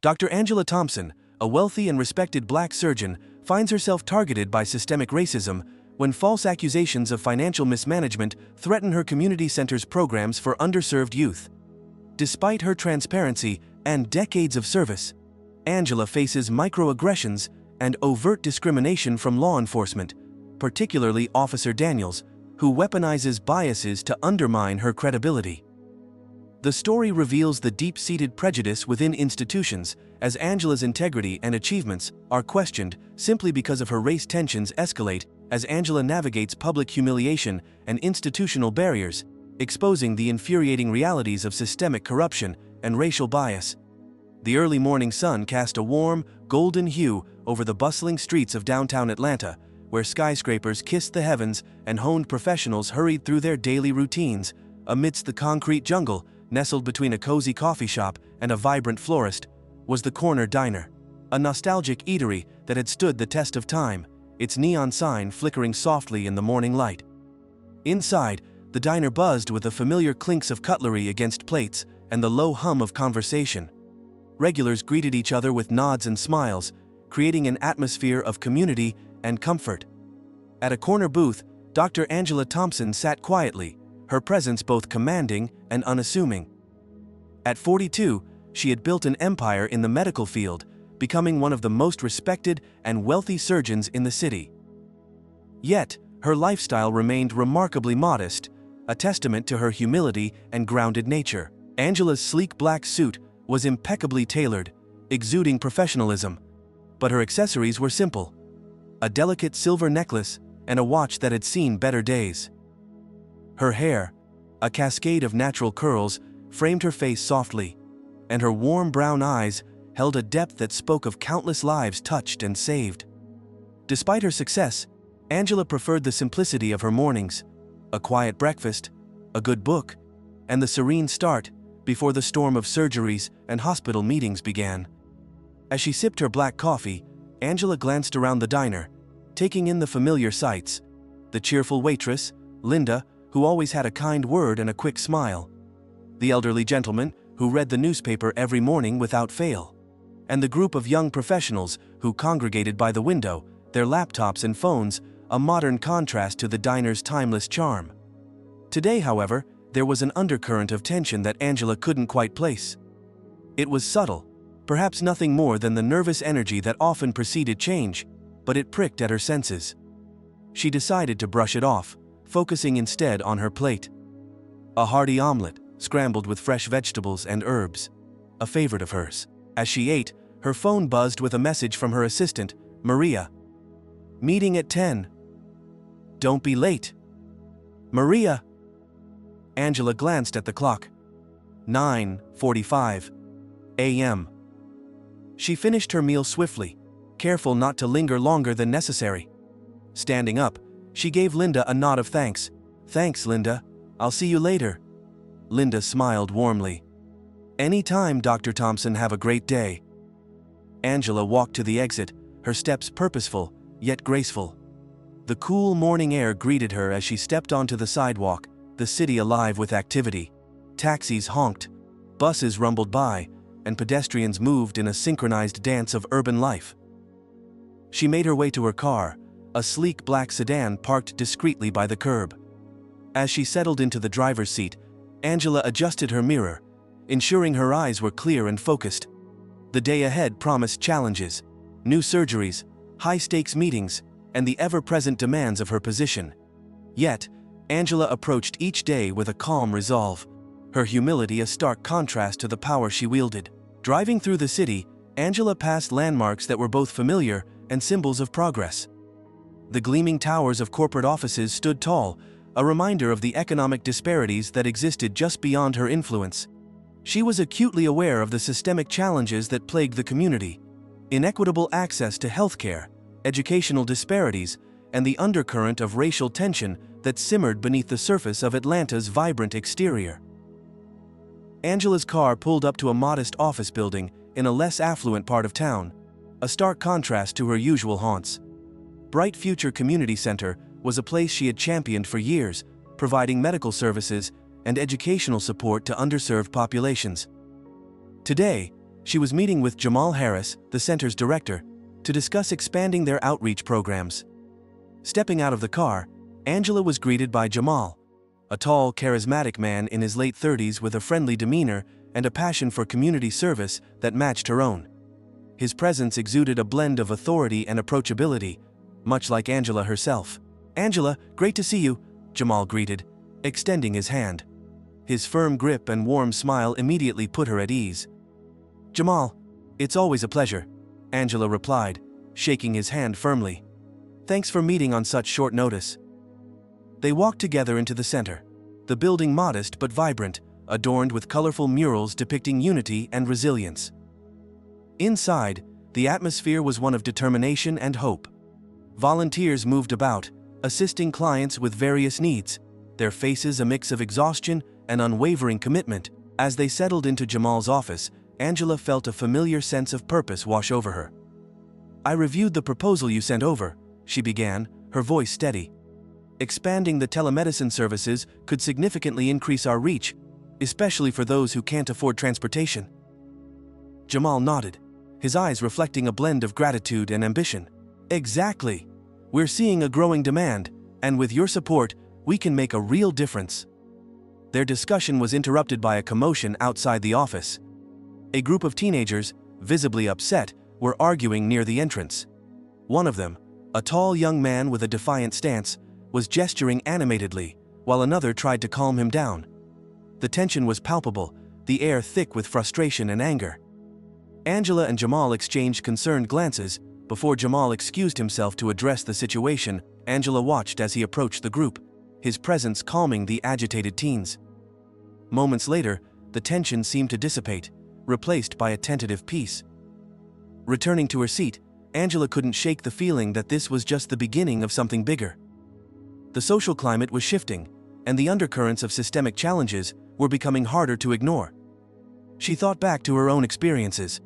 Dr. Angela Thompson, a wealthy and respected black surgeon, finds herself targeted by systemic racism when false accusations of financial mismanagement threaten her community center's programs for underserved youth. Despite her transparency and decades of service, Angela faces microaggressions and overt discrimination from law enforcement, particularly Officer Daniels, who weaponizes biases to undermine her credibility. The story reveals the deep-seated prejudice within institutions as Angela's integrity and achievements are questioned simply because of her race. Tensions escalate as Angela navigates public humiliation and institutional barriers, exposing the infuriating realities of systemic corruption and racial bias. The early morning sun cast a warm, golden hue over the bustling streets of downtown Atlanta, where skyscrapers kissed the heavens and honed professionals hurried through their daily routines. Amidst the concrete jungle, nestled between a cozy coffee shop and a vibrant florist, was the Corner Diner, a nostalgic eatery that had stood the test of time, its neon sign flickering softly in the morning light. Inside, the diner buzzed with the familiar clinks of cutlery against plates and the low hum of conversation. Regulars greeted each other with nods and smiles, creating an atmosphere of community and comfort. At a corner booth, Dr. Angela Thompson sat quietly, her presence both commanding and unassuming. At 42, she had built an empire in the medical field, becoming one of the most respected and wealthy surgeons in the city. Yet, her lifestyle remained remarkably modest, a testament to her humility and grounded nature. Angela's sleek black suit was impeccably tailored, exuding professionalism, but her accessories were simple: a delicate silver necklace and a watch that had seen better days. Her hair, a cascade of natural curls, framed her face softly, and her warm brown eyes held a depth that spoke of countless lives touched and saved. Despite her success, Angela preferred the simplicity of her mornings: a quiet breakfast, a good book, and the serene start before the storm of surgeries and hospital meetings began. As she sipped her black coffee, Angela glanced around the diner, taking in the familiar sights: the cheerful waitress, Linda, who always had a kind word and a quick smile; the elderly gentleman who read the newspaper every morning without fail; and the group of young professionals who congregated by the window, their laptops and phones, a modern contrast to the diner's timeless charm. Today, however, there was an undercurrent of tension that Angela couldn't quite place. It was subtle, perhaps nothing more than the nervous energy that often preceded change, but it pricked at her senses. She decided to brush it off, focusing instead on her plate. A hearty omelet, scrambled with fresh vegetables and herbs, a favorite of hers. As she ate, her phone buzzed with a message from her assistant, Maria. "Meeting at 10. Don't be late." "Maria." Angela glanced at the clock. 9:45 a.m. She finished her meal swiftly, careful not to linger longer than necessary. Standing up, she gave Linda a nod of thanks. "Thanks, Linda. I'll see you later." Linda smiled warmly. "Anytime, Dr. Thompson. Have a great day." Angela walked to the exit, her steps purposeful, yet graceful. The cool morning air greeted her as she stepped onto the sidewalk, the city alive with activity. Taxis honked, buses rumbled by, and pedestrians moved in a synchronized dance of urban life. She made her way to her car, a sleek black sedan parked discreetly by the curb. As she settled into the driver's seat, Angela adjusted her mirror, ensuring her eyes were clear and focused. The day ahead promised challenges: new surgeries, high-stakes meetings, and the ever-present demands of her position. Yet, Angela approached each day with a calm resolve, her humility a stark contrast to the power she wielded. Driving through the city, Angela passed landmarks that were both familiar and symbols of progress. The gleaming towers of corporate offices stood tall, a reminder of the economic disparities that existed just beyond her influence. She was acutely aware of the systemic challenges that plagued the community: inequitable access to healthcare, educational disparities, and the undercurrent of racial tension that simmered beneath the surface of Atlanta's vibrant exterior. Angela's car pulled up to a modest office building in a less affluent part of town, a stark contrast to her usual haunts. Bright Future Community Center was a place she had championed for years, providing medical services and educational support to underserved populations. Today, She was meeting with Jamal Harris, the center's director, to discuss expanding their outreach programs. Stepping out of the car, Angela was greeted by Jamal, a tall, charismatic man in his late 30s with a friendly demeanor and a passion for community service that matched her own. His presence exuded a blend of authority and approachability, much like Angela herself. "Angela, great to see you," Jamal greeted, extending his hand. His firm grip and warm smile immediately put her at ease. "Jamal, it's always a pleasure," Angela replied, shaking his hand firmly. "Thanks for meeting on such short notice." They walked together into the center, the building modest but vibrant, adorned with colorful murals depicting unity and resilience. Inside, the atmosphere was one of determination and hope. Volunteers moved about, assisting clients with various needs, their faces a mix of exhaustion and unwavering commitment. As they settled into Jamal's office, Angela felt a familiar sense of purpose wash over her. "I reviewed the proposal you sent over," she began, her voice steady. "Expanding the telemedicine services could significantly increase our reach, especially for those who can't afford transportation." Jamal nodded, his eyes reflecting a blend of gratitude and ambition. "Exactly. We're seeing a growing demand, and with your support, we can make a real difference." Their discussion was interrupted by a commotion outside the office. A group of teenagers, visibly upset, were arguing near the entrance. One of them, a tall young man with a defiant stance, was gesturing animatedly, while another tried to calm him down. The tension was palpable, the air thick with frustration and anger. Angela and Jamal exchanged concerned glances. Before Jamal excused himself to address the situation, Angela watched as he approached the group, his presence calming the agitated teens. Moments later, the tension seemed to dissipate, replaced by a tentative peace. Returning to her seat, Angela couldn't shake the feeling that this was just the beginning of something bigger. The social climate was shifting, and the undercurrents of systemic challenges were becoming harder to ignore. She thought back to her own experiences,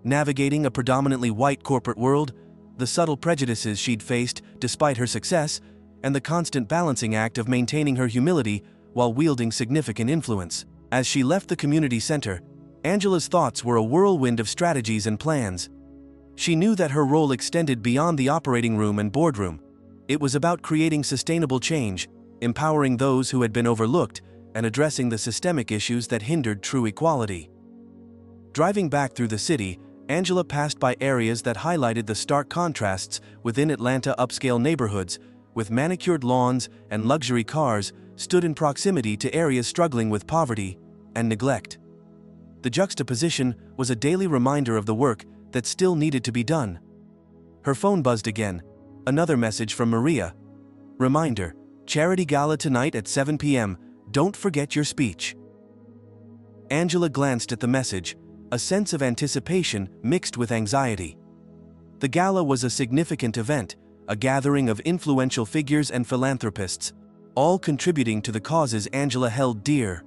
navigating a predominantly white corporate world, the subtle prejudices she'd faced despite her success, and the constant balancing act of maintaining her humility while wielding significant influence. As she left the community center, Angela's thoughts were a whirlwind of strategies and plans. She knew that her role extended beyond the operating room and boardroom. It was about creating sustainable change, empowering those who had been overlooked, and addressing the systemic issues that hindered true equality. Driving back through the city, Angela passed by areas that highlighted the stark contrasts within Atlanta upscale neighborhoods, with manicured lawns and luxury cars stood in proximity to areas struggling with poverty and neglect. The juxtaposition was a daily reminder of the work that still needed to be done. Her phone buzzed again, another message from Maria. "Reminder, charity gala tonight at 7 p.m., don't forget your speech." Angela glanced at the message, a sense of anticipation mixed with anxiety. The gala was a significant event, a gathering of influential figures and philanthropists, all contributing to the causes Angela held dear.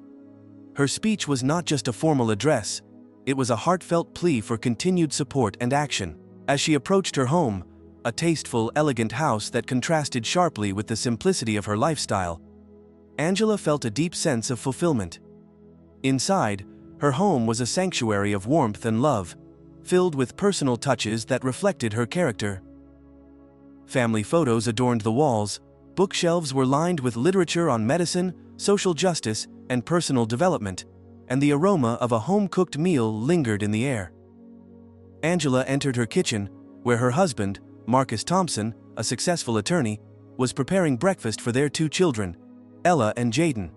Her speech was not just a formal address, it was a heartfelt plea for continued support and action. As she approached her home, a tasteful, elegant house that contrasted sharply with the simplicity of her lifestyle, Angela felt a deep sense of fulfillment. Inside, her home was a sanctuary of warmth and love, filled with personal touches that reflected her character. Family photos adorned the walls, bookshelves were lined with literature on medicine, social justice, and personal development, and the aroma of a home-cooked meal lingered in the air. Angela entered her kitchen, where her husband, Marcus Thompson, a successful attorney, was preparing breakfast for their two children, Ella and Jaden.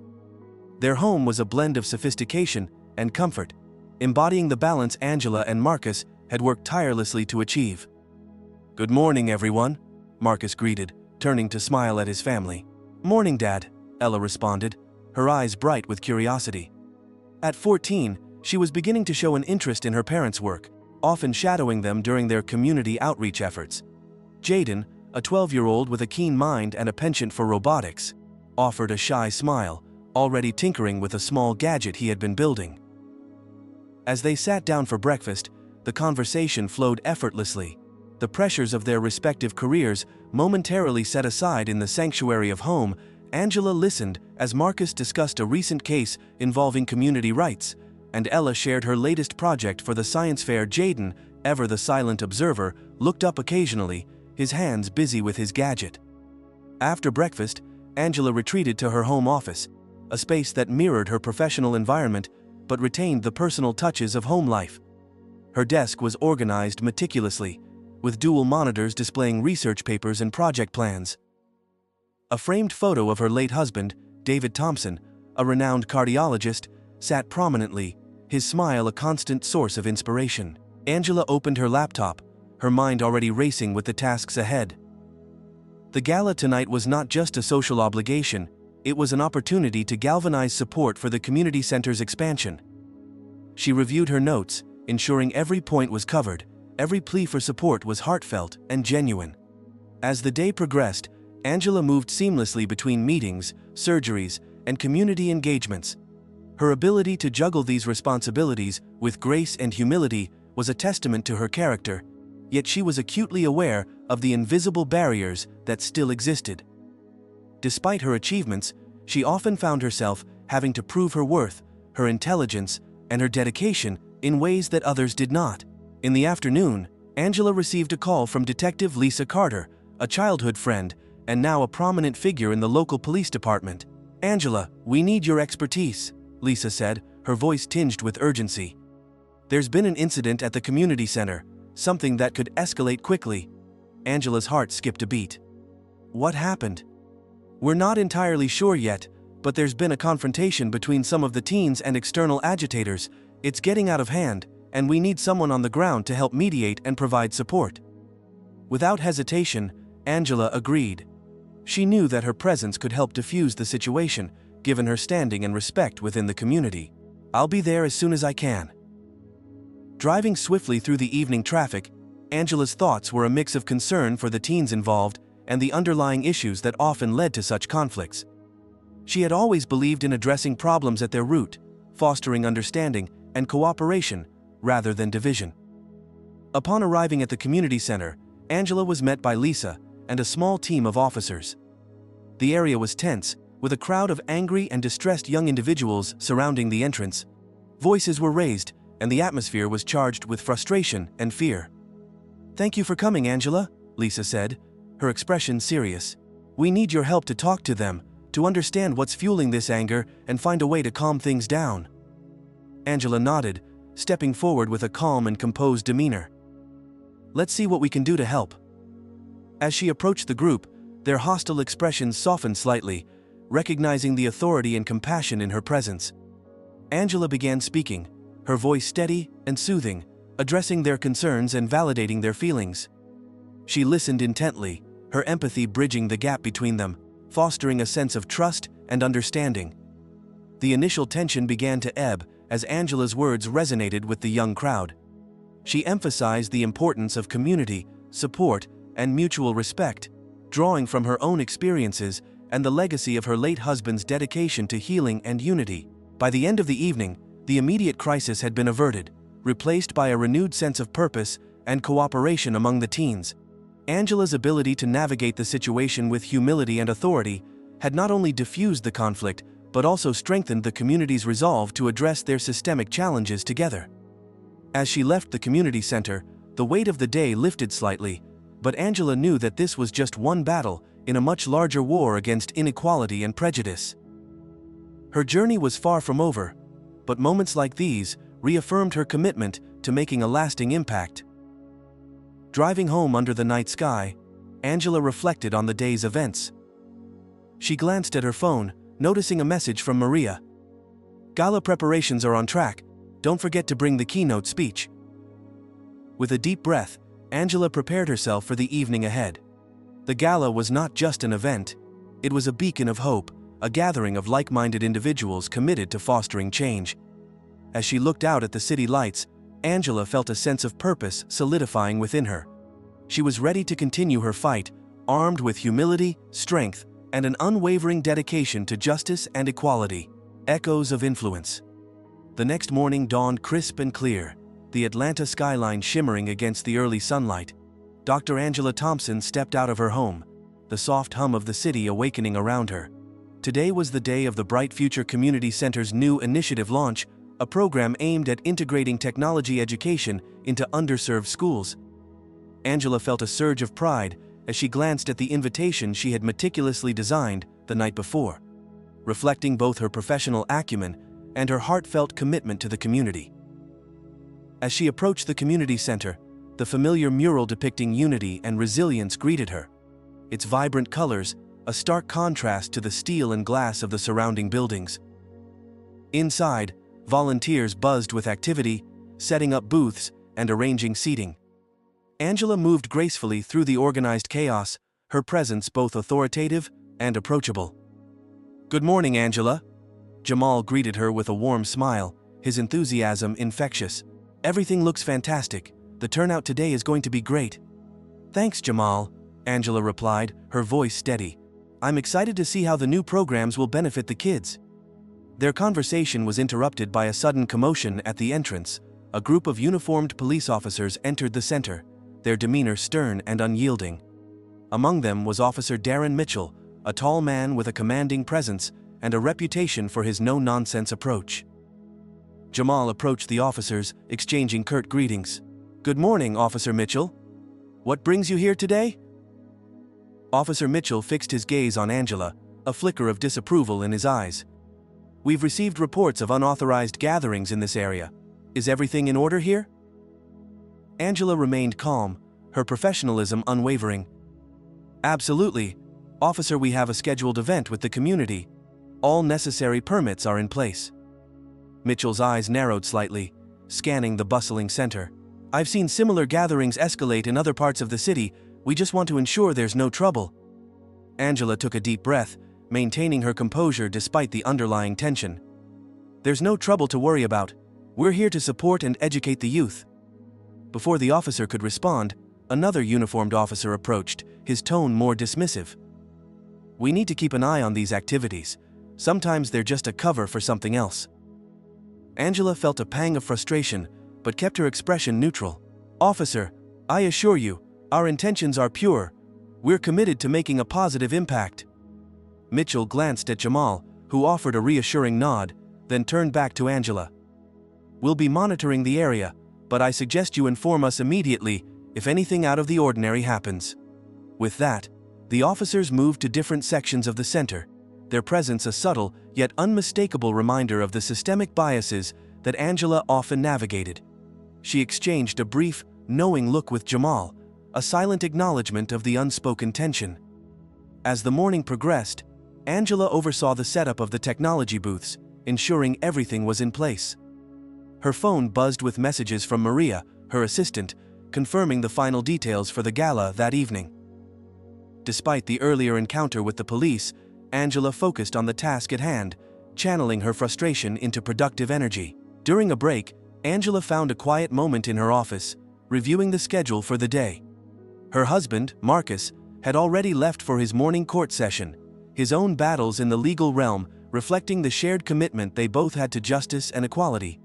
Their home was a blend of sophistication and comfort, embodying the balance Angela and Marcus had worked tirelessly to achieve. "Good morning, everyone," Marcus greeted, turning to smile at his family. "Morning, Dad," Ella responded, her eyes bright with curiosity. At 14, she was beginning to show an interest in her parents' work, often shadowing them during their community outreach efforts. Jaden, a 12-year-old with a keen mind and a penchant for robotics, offered a shy smile, already tinkering with a small gadget he had been building. As they sat down for breakfast, the conversation flowed effortlessly, the pressures of their respective careers momentarily set aside in the sanctuary of home. Angela listened as Marcus discussed a recent case involving community rights, and Ella shared her latest project for the science fair. Jaden, ever the silent observer, looked up occasionally, his hands busy with his gadget. After breakfast, Angela retreated to her home office, a space that mirrored her professional environment but retained the personal touches of home life. Her desk was organized meticulously, with dual monitors displaying research papers and project plans. A framed photo of her late husband, David Thompson, a renowned cardiologist, sat prominently, his smile a constant source of inspiration. Angela opened her laptop, her mind already racing with the tasks ahead. The gala tonight was not just a social obligation, it was an opportunity to galvanize support for the community center's expansion. She reviewed her notes, ensuring every point was covered, every plea for support was heartfelt and genuine. As the day progressed, Angela moved seamlessly between meetings, surgeries, and community engagements. Her ability to juggle these responsibilities with grace and humility was a testament to her character, yet she was acutely aware of the invisible barriers that still existed. Despite her achievements, she often found herself having to prove her worth, her intelligence, and her dedication in ways that others did not. In the afternoon, Angela received a call from Detective Lisa Carter, a childhood friend, and now a prominent figure in the local police department. "Angela, we need your expertise," Lisa said, her voice tinged with urgency. "There's been an incident at the community center, something that could escalate quickly." Angela's heart skipped a beat. "What happened?" "We're not entirely sure yet, but there's been a confrontation between some of the teens and external agitators. It's getting out of hand, and we need someone on the ground to help mediate and provide support." Without hesitation, Angela agreed. She knew that her presence could help diffuse the situation, given her standing and respect within the community. "I'll be there as soon as I can." Driving swiftly through the evening traffic, Angela's thoughts were a mix of concern for the teens involved and the underlying issues that often led to such conflicts. She had always believed in addressing problems at their root, fostering understanding and cooperation rather than division. Upon arriving at the community center, Angela was met by Lisa and a small team of officers. The area was tense, with a crowd of angry and distressed young individuals surrounding the entrance. Voices were raised, and the atmosphere was charged with frustration and fear. "Thank you for coming, Angela," Lisa said, her expression serious. "We need your help to talk to them, to understand what's fueling this anger and find a way to calm things down." Angela nodded, stepping forward with a calm and composed demeanor. "Let's see what we can do to help." As she approached the group, their hostile expressions softened slightly, recognizing the authority and compassion in her presence. Angela began speaking, her voice steady and soothing, addressing their concerns and validating their feelings. She listened intently, her empathy bridging the gap between them, fostering a sense of trust and understanding. The initial tension began to ebb as Angela's words resonated with the young crowd. She emphasized the importance of community, support, and mutual respect, drawing from her own experiences and the legacy of her late husband's dedication to healing and unity. By the end of the evening, the immediate crisis had been averted, replaced by a renewed sense of purpose and cooperation among the teens. Angela's ability to navigate the situation with humility and authority had not only diffused the conflict, but also strengthened the community's resolve to address their systemic challenges together. As she left the community center, the weight of the day lifted slightly, but Angela knew that this was just one battle in a much larger war against inequality and prejudice. Her journey was far from over, but moments like these reaffirmed her commitment to making a lasting impact. Driving home under the night sky, Angela reflected on the day's events. She glanced at her phone, noticing a message from Maria. "Gala preparations are on track. Don't forget to bring the keynote speech." With a deep breath, Angela prepared herself for the evening ahead. The gala was not just an event, it was a beacon of hope, a gathering of like-minded individuals committed to fostering change. As she looked out at the city lights, Angela felt a sense of purpose solidifying within her. She was ready to continue her fight, armed with humility, strength, and an unwavering dedication to justice and equality. Echoes of influence. The next morning dawned crisp and clear, the Atlanta skyline shimmering against the early sunlight. Dr. Angela Thompson stepped out of her home, the soft hum of the city awakening around her. Today was the day of the Bright Future Community Center's new initiative launch, a program aimed at integrating technology education into underserved schools. Angela felt a surge of pride as she glanced at the invitation she had meticulously designed the night before, reflecting both her professional acumen and her heartfelt commitment to the community. As she approached the community center, the familiar mural depicting unity and resilience greeted her. Its vibrant colors, a stark contrast to the steel and glass of the surrounding buildings. Inside, volunteers buzzed with activity, setting up booths and arranging seating. Angela moved gracefully through the organized chaos, her presence both authoritative and approachable. "Good morning, Angela." Jamal greeted her with a warm smile, his enthusiasm infectious. "Everything looks fantastic. The turnout today is going to be great." "Thanks, Jamal," Angela replied, her voice steady. "I'm excited to see how the new programs will benefit the kids." Their conversation was interrupted by a sudden commotion at the entrance. A group of uniformed police officers entered the center, their demeanor stern and unyielding. Among them was Officer Darren Mitchell, a tall man with a commanding presence and a reputation for his no-nonsense approach. Jamal approached the officers, exchanging curt greetings. "Good morning, Officer Mitchell. What brings you here today?" Officer Mitchell fixed his gaze on Angela, a flicker of disapproval in his eyes. "We've received reports of unauthorized gatherings in this area. Is everything in order here?" Angela remained calm, her professionalism unwavering. "Absolutely. Officer, we have a scheduled event with the community. All necessary permits are in place." Mitchell's eyes narrowed slightly, scanning the bustling center. "I've seen similar gatherings escalate in other parts of the city. We just want to ensure there's no trouble." Angela took a deep breath, maintaining her composure despite the underlying tension. "There's no trouble to worry about. We're here to support and educate the youth." Before the officer could respond, another uniformed officer approached, his tone more dismissive. "We need to keep an eye on these activities. Sometimes they're just a cover for something else." Angela felt a pang of frustration, but kept her expression neutral. "Officer, I assure you, our intentions are pure. We're committed to making a positive impact." Mitchell glanced at Jamal, who offered a reassuring nod, then turned back to Angela. "We'll be monitoring the area, but I suggest you inform us immediately if anything out of the ordinary happens." With that, the officers moved to different sections of the center, their presence a subtle yet unmistakable reminder of the systemic biases that Angela often navigated. She exchanged a brief, knowing look with Jamal, a silent acknowledgement of the unspoken tension. As the morning progressed, Angela oversaw the setup of the technology booths, ensuring everything was in place. Her phone buzzed with messages from Maria, her assistant, confirming the final details for the gala that evening. Despite the earlier encounter with the police, Angela focused on the task at hand, channeling her frustration into productive energy. During a break, Angela found a quiet moment in her office, reviewing the schedule for the day. Her husband, Marcus, had already left for his morning court session, his own battles in the legal realm reflecting the shared commitment they both had to justice and equality.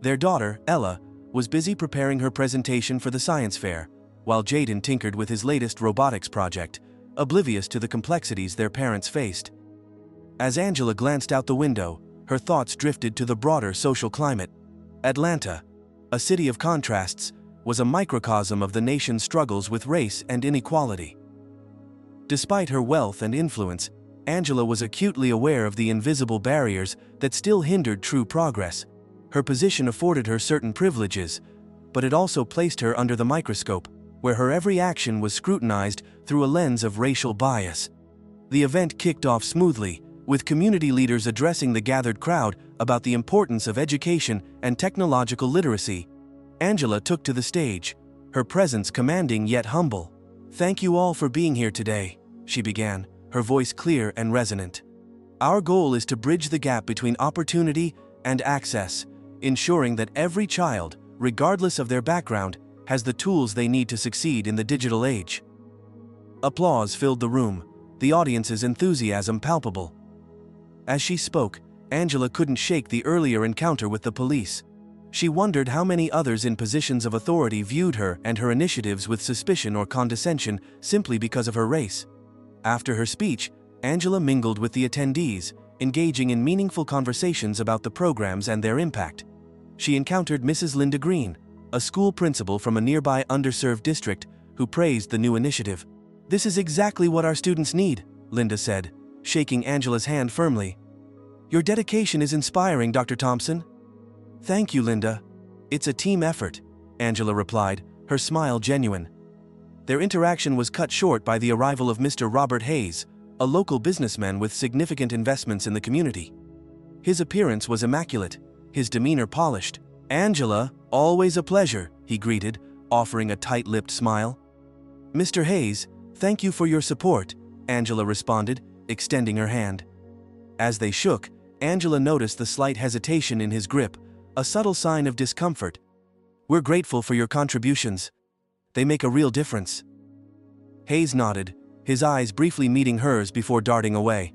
Their daughter, Ella, was busy preparing her presentation for the science fair, while Jaden tinkered with his latest robotics project, oblivious to the complexities their parents faced. As Angela glanced out the window, her thoughts drifted to the broader social climate. Atlanta, a city of contrasts, was a microcosm of the nation's struggles with race and inequality. Despite her wealth and influence, Angela was acutely aware of the invisible barriers that still hindered true progress. Her position afforded her certain privileges, but it also placed her under the microscope, where her every action was scrutinized through a lens of racial bias. The event kicked off smoothly, with community leaders addressing the gathered crowd about the importance of education and technological literacy. Angela took to the stage, her presence commanding yet humble. "Thank you all for being here today," she began, her voice clear and resonant. "Our goal is to bridge the gap between opportunity and access, ensuring that every child, regardless of their background, has the tools they need to succeed in the digital age." Applause filled the room, the audience's enthusiasm palpable. As she spoke, Angela couldn't shake the earlier encounter with the police. She wondered how many others in positions of authority viewed her and her initiatives with suspicion or condescension simply because of her race. After her speech, Angela mingled with the attendees, engaging in meaningful conversations about the programs and their impact. She encountered Mrs. Linda Green, a school principal from a nearby underserved district, who praised the new initiative. "This is exactly what our students need," Linda said, shaking Angela's hand firmly. "Your dedication is inspiring, Dr. Thompson." "Thank you, Linda. It's a team effort," Angela replied, her smile genuine. Their interaction was cut short by the arrival of Mr. Robert Hayes, a local businessman with significant investments in the community. His appearance was immaculate, his demeanor polished. "Angela, always a pleasure," he greeted, offering a tight-lipped smile. "Mr. Hayes, thank you for your support," Angela responded, extending her hand. As they shook, Angela noticed the slight hesitation in his grip, a subtle sign of discomfort. "We're grateful for your contributions. They make a real difference." Hayes nodded, his eyes briefly meeting hers before darting away.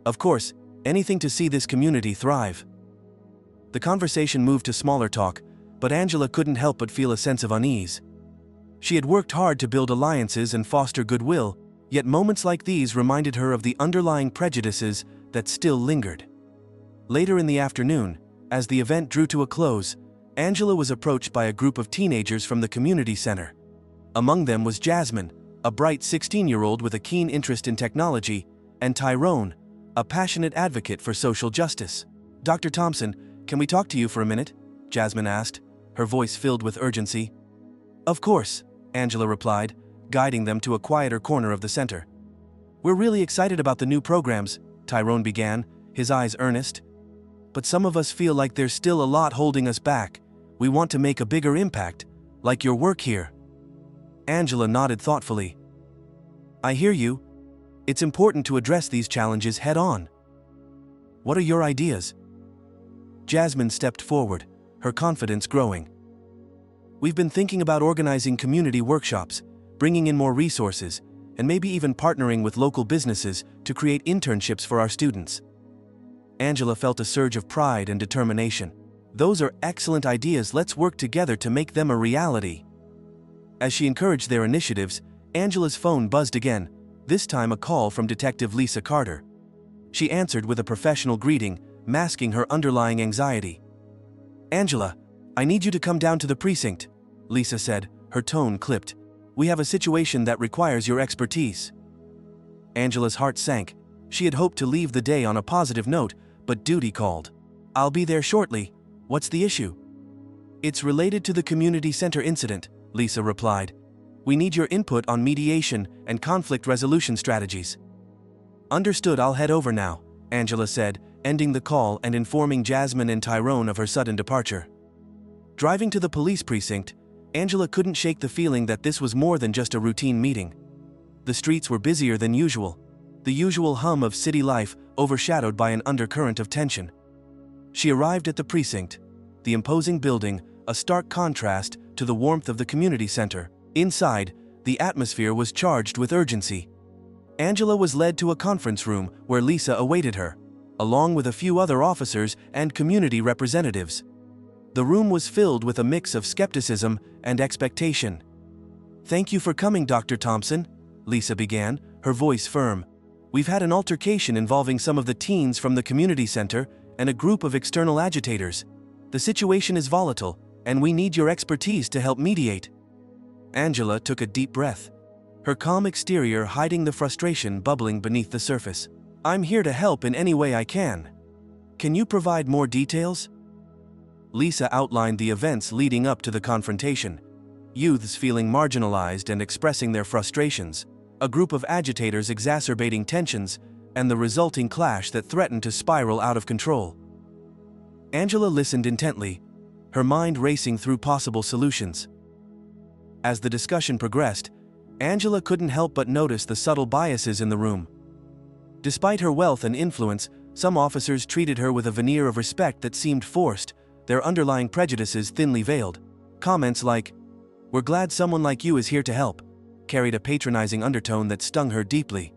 "Of course, anything to see this community thrive." The conversation moved to smaller talk, but Angela couldn't help but feel a sense of unease. She had worked hard to build alliances and foster goodwill, yet moments like these reminded her of the underlying prejudices that still lingered. Later in the afternoon, as the event drew to a close, Angela was approached by a group of teenagers from the community center. Among them was Jasmine, a bright 16-year-old with a keen interest in technology, and Tyrone, a passionate advocate for social justice. "Dr. Thompson, can we talk to you for a minute?" Jasmine asked, her voice filled with urgency. "Of course," Angela replied, guiding them to a quieter corner of the center. "We're really excited about the new programs," Tyrone began, his eyes earnest. "But some of us feel like there's still a lot holding us back. We want to make a bigger impact, like your work here." Angela nodded thoughtfully. "I hear you. It's important to address these challenges head-on. What are your ideas?" Jasmine stepped forward, her confidence growing. "We've been thinking about organizing community workshops, bringing in more resources, and maybe even partnering with local businesses to create internships for our students." Angela felt a surge of pride and determination. "Those are excellent ideas. Let's work together to make them a reality." As she encouraged their initiatives, Angela's phone buzzed again, this time a call from Detective Lisa Carter. She answered with a professional greeting, masking her underlying anxiety. "Angela, I need you to come down to the precinct," Lisa said, her tone clipped. "We have a situation that requires your expertise." Angela's heart sank. She had hoped to leave the day on a positive note, but duty called. "I'll be there shortly. What's the issue?" "It's related to the community center incident," Lisa replied. "We need your input on mediation and conflict resolution strategies." "Understood, I'll head over now," Angela said, ending the call and informing Jasmine and Tyrone of her sudden departure. Driving to the police precinct, Angela couldn't shake the feeling that this was more than just a routine meeting. The streets were busier than usual, the usual hum of city life overshadowed by an undercurrent of tension. She arrived at the precinct, the imposing building, a stark contrast to the warmth of the community center. Inside, the atmosphere was charged with urgency. Angela was led to a conference room where Lisa awaited her, along with a few other officers and community representatives. The room was filled with a mix of skepticism and expectation. "Thank you for coming, Dr. Thompson," Lisa began, her voice firm. "We've had an altercation involving some of the teens from the community center and a group of external agitators. The situation is volatile, and we need your expertise to help mediate." Angela took a deep breath, her calm exterior hiding the frustration bubbling beneath the surface. "I'm here to help in any way I can. Can you provide more details?" Lisa outlined the events leading up to the confrontation. Youths feeling marginalized and expressing their frustrations, a group of agitators exacerbating tensions, and the resulting clash that threatened to spiral out of control. Angela listened intently, her mind racing through possible solutions. As the discussion progressed, Angela couldn't help but notice the subtle biases in the room. Despite her wealth and influence, some officers treated her with a veneer of respect that seemed forced, their underlying prejudices thinly veiled. Comments like, "We're glad someone like you is here to help," carried a patronizing undertone that stung her deeply.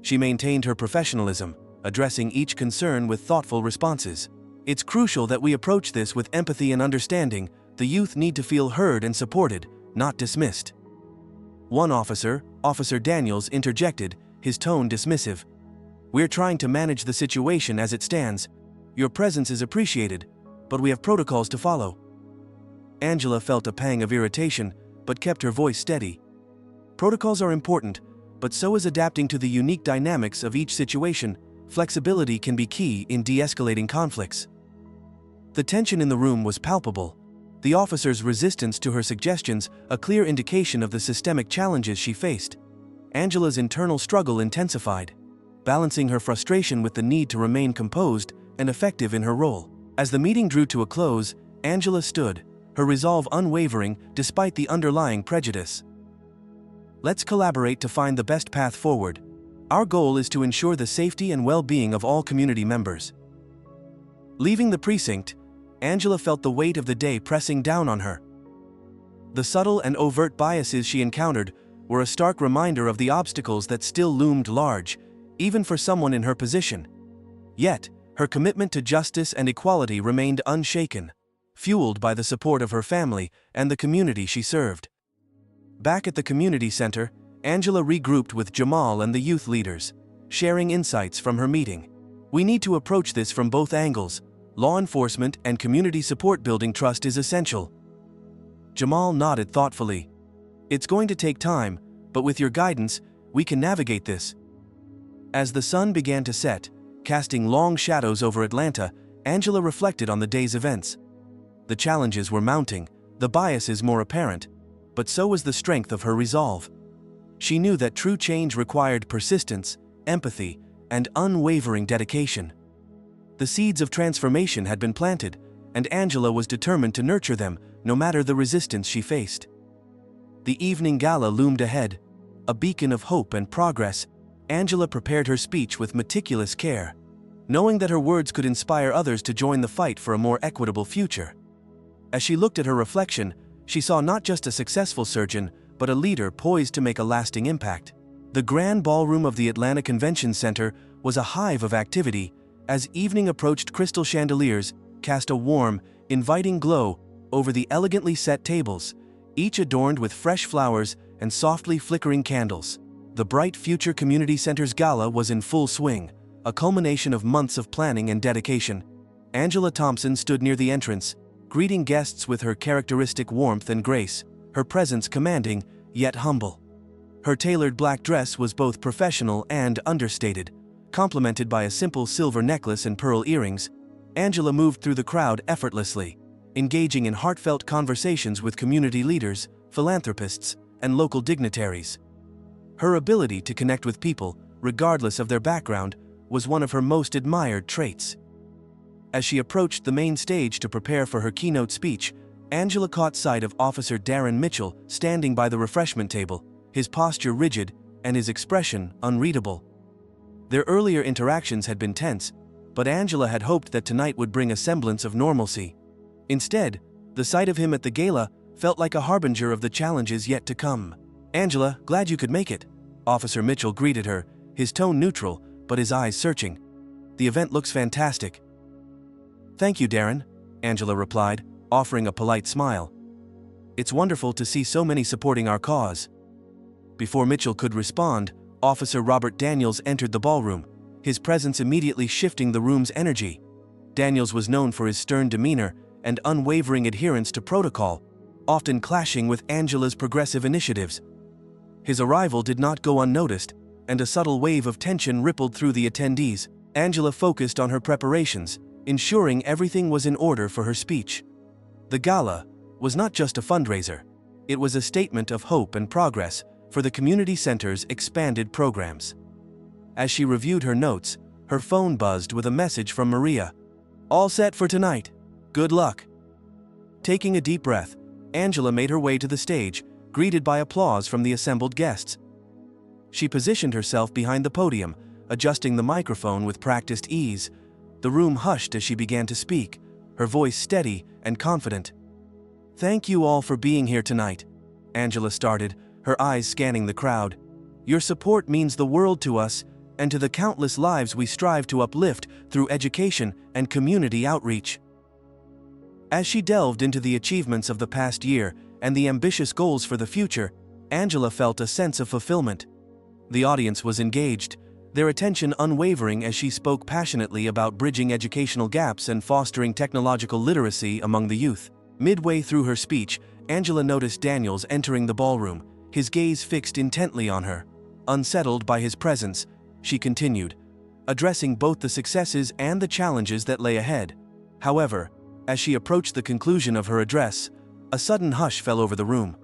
She maintained her professionalism, addressing each concern with thoughtful responses. "It's crucial that we approach this with empathy and understanding. The youth need to feel heard and supported, not dismissed." One officer, Officer Daniels, interjected, his tone dismissive. We're trying to manage the situation as it stands. Your presence is appreciated, but we have protocols to follow." Angela felt a pang of irritation, but kept her voice steady. Protocols are important, but so is adapting to the unique dynamics of each situation. Flexibility can be key in de-escalating conflicts. The tension in the room was palpable. The officer's resistance to her suggestions, a clear indication of the systemic challenges she faced. Angela's internal struggle intensified, balancing her frustration with the need to remain composed and effective in her role. As the meeting drew to a close, Angela stood, her resolve unwavering despite the underlying prejudice. "Let's collaborate to find the best path forward. Our goal is to ensure the safety and well-being of all community members." Leaving the precinct, Angela felt the weight of the day pressing down on her. The subtle and overt biases she encountered were a stark reminder of the obstacles that still loomed large, even for someone in her position. Yet, her commitment to justice and equality remained unshaken, fueled by the support of her family and the community she served. Back at the community center, Angela regrouped with Jamal and the youth leaders, sharing insights from her meeting. "We need to approach this from both angles. Law enforcement and community support. Building trust is essential." Jamal nodded thoughtfully. "It's going to take time, but with your guidance, we can navigate this." As the sun began to set, casting long shadows over Atlanta, Angela reflected on the day's events. The challenges were mounting, the biases more apparent, but so was the strength of her resolve. She knew that true change required persistence, empathy, and unwavering dedication. The seeds of transformation had been planted, and Angela was determined to nurture them, no matter the resistance she faced. The evening gala loomed ahead, a beacon of hope and progress. Angela prepared her speech with meticulous care, knowing that her words could inspire others to join the fight for a more equitable future. As she looked at her reflection, she saw not just a successful surgeon, but a leader poised to make a lasting impact. The grand ballroom of the Atlanta Convention Center was a hive of activity. As evening approached, crystal chandeliers cast a warm, inviting glow over the elegantly set tables, each adorned with fresh flowers and softly flickering candles. The Bright Future Community Center's gala was in full swing, a culmination of months of planning and dedication. Angela Thompson stood near the entrance, greeting guests with her characteristic warmth and grace, her presence commanding, yet humble. Her tailored black dress was both professional and understated, complemented by a simple silver necklace and pearl earrings. Angela moved through the crowd effortlessly, engaging in heartfelt conversations with community leaders, philanthropists, and local dignitaries. Her ability to connect with people, regardless of their background, was one of her most admired traits. As she approached the main stage to prepare for her keynote speech, Angela caught sight of Officer Darren Mitchell standing by the refreshment table, his posture rigid and his expression unreadable. Their earlier interactions had been tense, but Angela had hoped that tonight would bring a semblance of normalcy. Instead, the sight of him at the gala felt like a harbinger of the challenges yet to come. "Angela, glad you could make it," Officer Mitchell greeted her, his tone neutral, but his eyes searching. "The event looks fantastic." "Thank you, Darren," Angela replied, offering a polite smile. "It's wonderful to see so many supporting our cause." Before Mitchell could respond, Officer Robert Daniels entered the ballroom, his presence immediately shifting the room's energy. Daniels was known for his stern demeanor and unwavering adherence to protocol, often clashing with Angela's progressive initiatives. His arrival did not go unnoticed, and a subtle wave of tension rippled through the attendees. Angela focused on her preparations, ensuring everything was in order for her speech. The gala was not just a fundraiser, it was a statement of hope and progress for the community center's expanded programs. As she reviewed her notes, her phone buzzed with a message from Maria. "All set for tonight. Good luck." Taking a deep breath, Angela made her way to the stage, greeted by applause from the assembled guests. She positioned herself behind the podium, adjusting the microphone with practiced ease. The room hushed as she began to speak, her voice steady and confident. "Thank you all for being here tonight," Angela started, her eyes scanning the crowd. "Your support means the world to us and to the countless lives we strive to uplift through education and community outreach." As she delved into the achievements of the past year and the ambitious goals for the future, Angela felt a sense of fulfillment. The audience was engaged, their attention unwavering as she spoke passionately about bridging educational gaps and fostering technological literacy among the youth. Midway through her speech, Angela noticed Daniels entering the ballroom, his gaze fixed intently on her. Unsettled by his presence, she continued, addressing both the successes and the challenges that lay ahead. However, as she approached the conclusion of her address, a sudden hush fell over the room.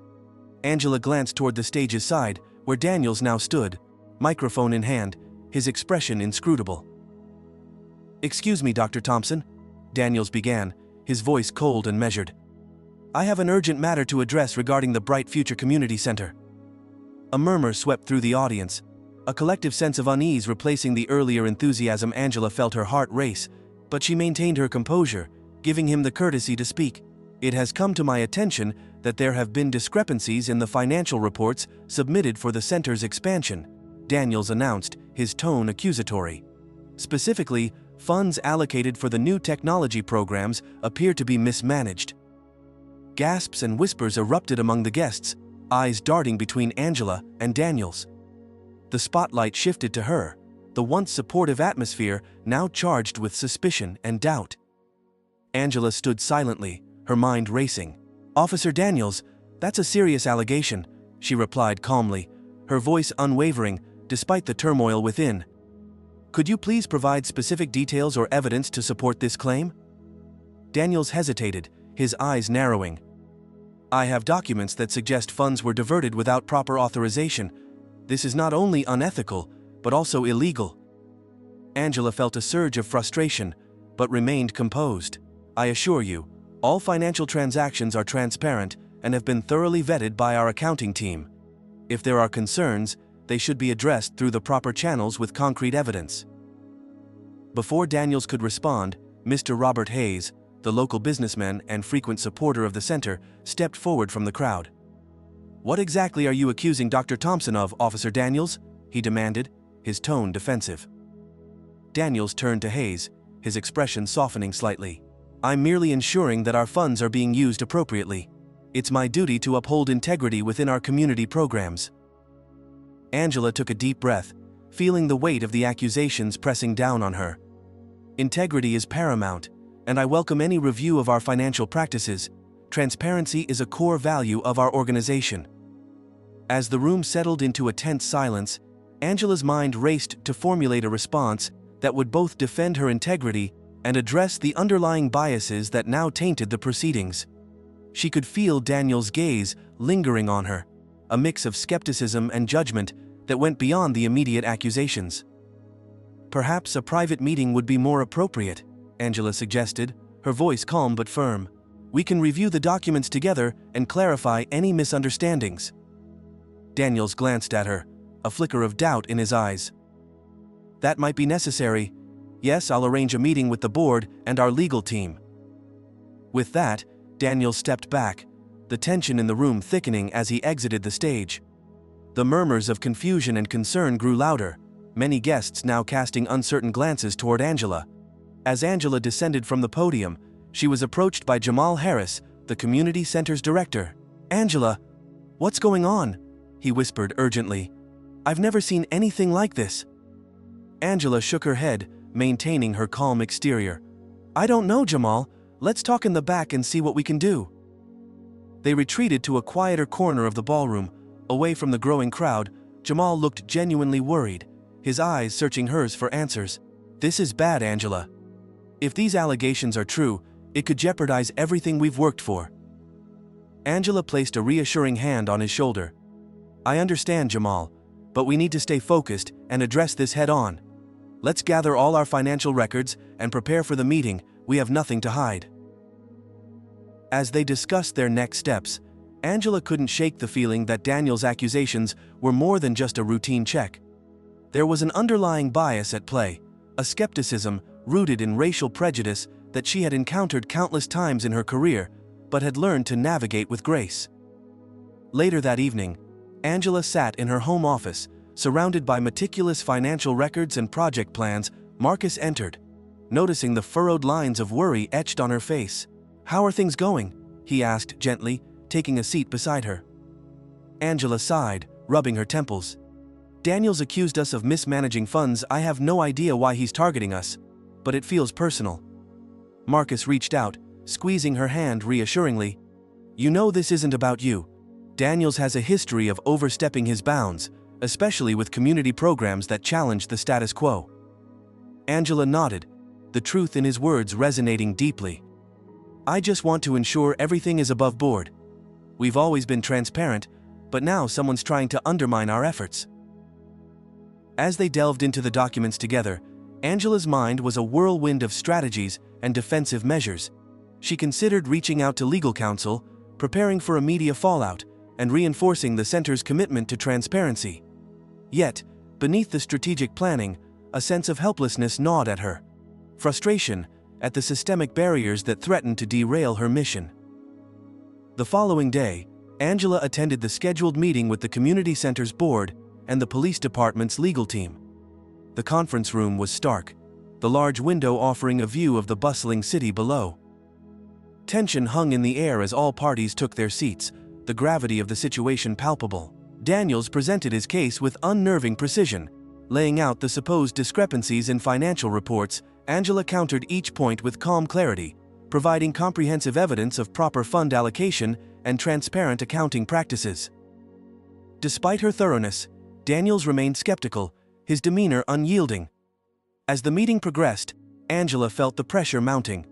Angela glanced toward the stage's side, where Daniels now stood, microphone in hand, his expression inscrutable. "Excuse me, Dr. Thompson," Daniels began, his voice cold and measured. "I have an urgent matter to address regarding the Bright Future Community Center." A murmur swept through the audience, a collective sense of unease replacing the earlier enthusiasm. Angela felt her heart race, but she maintained her composure, giving him the courtesy to speak. "It has come to my attention that there have been discrepancies in the financial reports submitted for the center's expansion," Daniels announced, his tone accusatory. "Specifically, funds allocated for the new technology programs appear to be mismanaged." Gasps and whispers erupted among the guests, eyes darting between Angela and Daniels. The spotlight shifted to her, the once supportive atmosphere now charged with suspicion and doubt. Angela stood silently, her mind racing. "Officer Daniels, that's a serious allegation," she replied calmly, her voice unwavering, despite the turmoil within. "Could you please provide specific details or evidence to support this claim?" Daniels hesitated, his eyes narrowing. "I have documents that suggest funds were diverted without proper authorization. This is not only unethical, but also illegal." Angela felt a surge of frustration, but remained composed. "I assure you, all financial transactions are transparent and have been thoroughly vetted by our accounting team. If there are concerns, they should be addressed through the proper channels with concrete evidence." Before Daniels could respond, Mr. Robert Hayes, the local businessman and frequent supporter of the center, stepped forward from the crowd. "What exactly are you accusing Dr. Thompson of, Officer Daniels?" he demanded, his tone defensive. Daniels turned to Hayes, his expression softening slightly. "I'm merely ensuring that our funds are being used appropriately. It's my duty to uphold integrity within our community programs." Angela took a deep breath, feeling the weight of the accusations pressing down on her. "Integrity is paramount, and I welcome any review of our financial practices. Transparency is a core value of our organization." As the room settled into a tense silence, Angela's mind raced to formulate a response that would both defend her integrity and address the underlying biases that now tainted the proceedings. She could feel Daniel's gaze lingering on her, a mix of skepticism and judgment that went beyond the immediate accusations. "Perhaps a private meeting would be more appropriate," Angela suggested, her voice calm but firm. "We can review the documents together and clarify any misunderstandings." Daniels glanced at her, a flicker of doubt in his eyes. "That might be necessary. Yes, I'll arrange a meeting with the board and our legal team." With that, Daniels stepped back, the tension in the room thickening as he exited the stage. The murmurs of confusion and concern grew louder, many guests now casting uncertain glances toward Angela. As Angela descended from the podium, she was approached by Jamal Harris, the community center's director. "Angela, what's going on?" he whispered urgently. "I've never seen anything like this." Angela shook her head, maintaining her calm exterior. "I don't know, Jamal. Let's talk in the back and see what we can do." They retreated to a quieter corner of the ballroom, away from the growing crowd. Jamal looked genuinely worried, his eyes searching hers for answers. "This is bad, Angela. If these allegations are true, it could jeopardize everything we've worked for." Angela placed a reassuring hand on his shoulder. "I understand, Jamal, but we need to stay focused and address this head-on. Let's gather all our financial records and prepare for the meeting. We have nothing to hide." As they discussed their next steps, Angela couldn't shake the feeling that Daniel's accusations were more than just a routine check. There was an underlying bias at play, a skepticism rooted in racial prejudice that she had encountered countless times in her career, but had learned to navigate with grace. Later that evening, Angela sat in her home office, surrounded by meticulous financial records and project plans. Marcus entered, noticing the furrowed lines of worry etched on her face. "How are things going?" he asked gently, taking a seat beside her. Angela sighed, rubbing her temples. Daniels accused us of mismanaging funds. I have no idea why he's targeting us, but it feels personal." Marcus reached out, squeezing her hand reassuringly. "You know this isn't about you. Daniels has a history of overstepping his bounds, especially with community programs that challenge the status quo." Angela nodded, the truth in his words resonating deeply. "I just want to ensure everything is above board. We've always been transparent, but now someone's trying to undermine our efforts." As they delved into the documents together, Angela's mind was a whirlwind of strategies and defensive measures. She considered reaching out to legal counsel, preparing for a media fallout, and reinforcing the center's commitment to transparency. Yet, beneath the strategic planning, a sense of helplessness gnawed at her. Frustration at the systemic barriers that threatened to derail her mission. The following day, Angela attended the scheduled meeting with the community center's board and the police department's legal team. The conference room was stark, the large window offering a view of the bustling city below. Tension hung in the air as all parties took their seats, the gravity of the situation palpable. Daniels presented his case with unnerving precision, laying out the supposed discrepancies in financial reports. Angela countered each point with calm clarity, providing comprehensive evidence of proper fund allocation and transparent accounting practices. Despite her thoroughness, Daniels remained skeptical, his demeanor unyielding. As the meeting progressed, Angela felt the pressure mounting.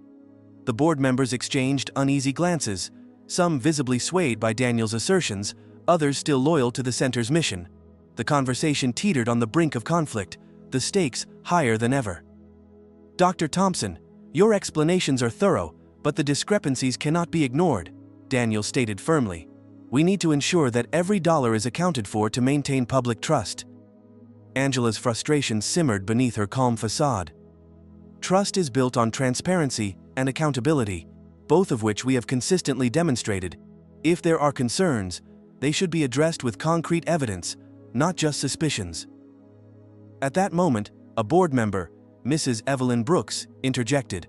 The board members exchanged uneasy glances, some visibly swayed by Daniels' assertions, others still loyal to the center's mission. The conversation teetered on the brink of conflict, the stakes higher than ever. "Dr. Thompson, your explanations are thorough, but the discrepancies cannot be ignored," Daniels stated firmly. "We need to ensure that every dollar is accounted for to maintain public trust." Angela's frustration simmered beneath her calm facade. Trust is built on transparency and accountability, both of which we have consistently demonstrated. If there are concerns, they should be addressed with concrete evidence, not just suspicions. At that moment, a board member, Mrs. Evelyn Brooks, interjected.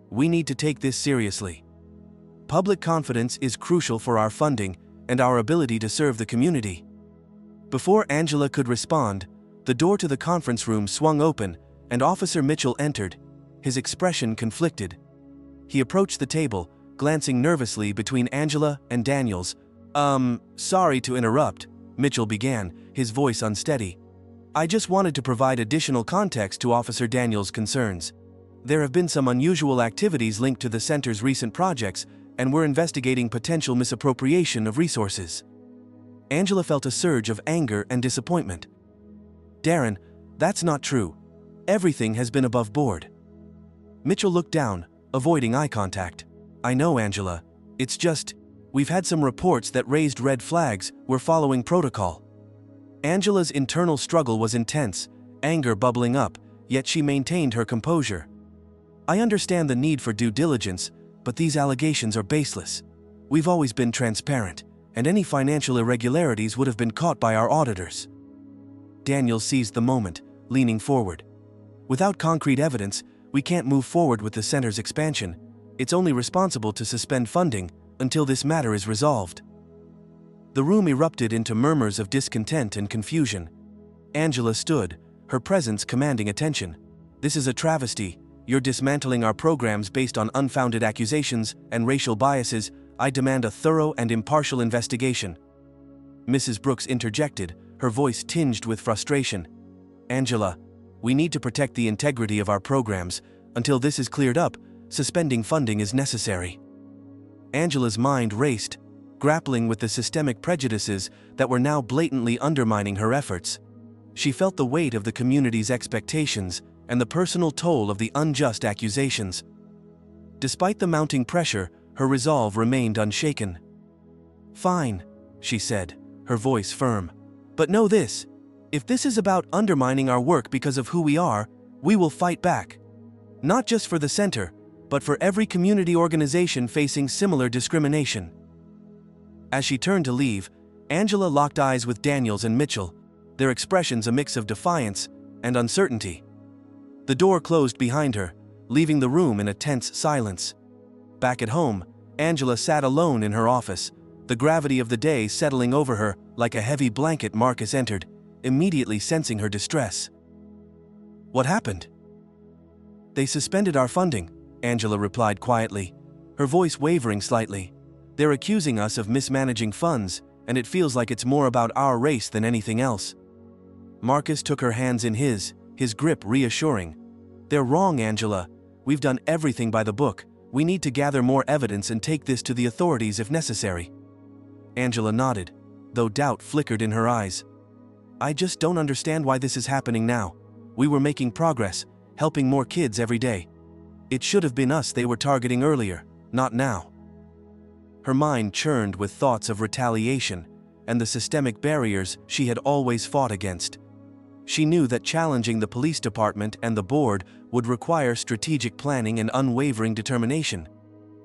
"We need to take this seriously. Public confidence is crucial for our funding and our ability to serve the community." Before Angela could respond, the door to the conference room swung open and Officer Mitchell entered, his expression conflicted. He approached the table, glancing nervously between Angela and Daniels. Sorry to interrupt," Mitchell began, his voice unsteady. "I just wanted to provide additional context to Officer Daniels' concerns. There have been some unusual activities linked to the center's recent projects, and we're investigating potential misappropriation of resources." Angela felt a surge of anger and disappointment. "Darren, that's not true. Everything has been above board." Mitchell looked down, avoiding eye contact. "I know, Angela. It's just, we've had some reports that raised red flags. We're following protocol." Angela's internal struggle was intense, anger bubbling up, yet she maintained her composure. "I understand the need for due diligence, but these allegations are baseless. We've always been transparent, and any financial irregularities would have been caught by our auditors." Daniel seized the moment, leaning forward. "Without concrete evidence, we can't move forward with the center's expansion. It's only responsible to suspend funding until this matter is resolved." The room erupted into murmurs of discontent and confusion. Angela stood, her presence commanding attention. "This is a travesty. You're dismantling our programs based on unfounded accusations and racial biases. I demand a thorough and impartial investigation." Mrs. Brooks interjected, her voice tinged with frustration. "Angela, we need to protect the integrity of our programs. Until this is cleared up, suspending funding is necessary." Angela's mind raced, grappling with the systemic prejudices that were now blatantly undermining her efforts. She felt the weight of the community's expectations and the personal toll of the unjust accusations. Despite the mounting pressure, her resolve remained unshaken. "Fine," she said, her voice firm. "But know this. If this is about undermining our work because of who we are, we will fight back. Not just for the center, but for every community organization facing similar discrimination." As she turned to leave, Angela locked eyes with Daniels and Mitchell, their expressions a mix of defiance and uncertainty. The door closed behind her, leaving the room in a tense silence. Back at home, Angela sat alone in her office, the gravity of the day settling over her like a heavy blanket. Marcus entered, immediately sensing her distress. "What happened?" "They suspended our funding," Angela replied quietly, her voice wavering slightly. "They're accusing us of mismanaging funds, and it feels like it's more about our race than anything else." Marcus took her hands in his grip reassuring. "They're wrong, Angela. We've done everything by the book. We need to gather more evidence and take this to the authorities if necessary." Angela nodded, though doubt flickered in her eyes. "I just don't understand why this is happening now. We were making progress, helping more kids every day. It should have been us they were targeting earlier, not now." Her mind churned with thoughts of retaliation and the systemic barriers she had always fought against. She knew that challenging the police department and the board would require strategic planning and unwavering determination.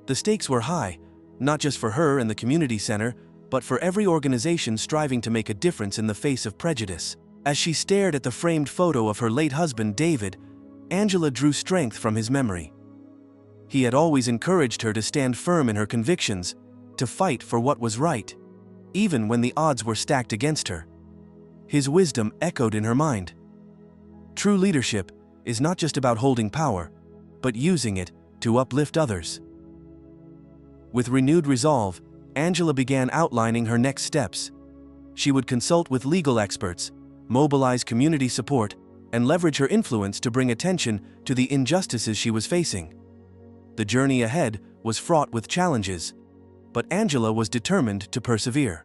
The stakes were high, not just for her and the community center, but for every organization striving to make a difference in the face of prejudice. As she stared at the framed photo of her late husband, David, Angela drew strength from his memory. He had always encouraged her to stand firm in her convictions, to fight for what was right, even when the odds were stacked against her. His wisdom echoed in her mind. True leadership is not just about holding power, but using it to uplift others. With renewed resolve, Angela began outlining her next steps. She would consult with legal experts, mobilize community support, and leverage her influence to bring attention to the injustices she was facing. The journey ahead was fraught with challenges, but Angela was determined to persevere.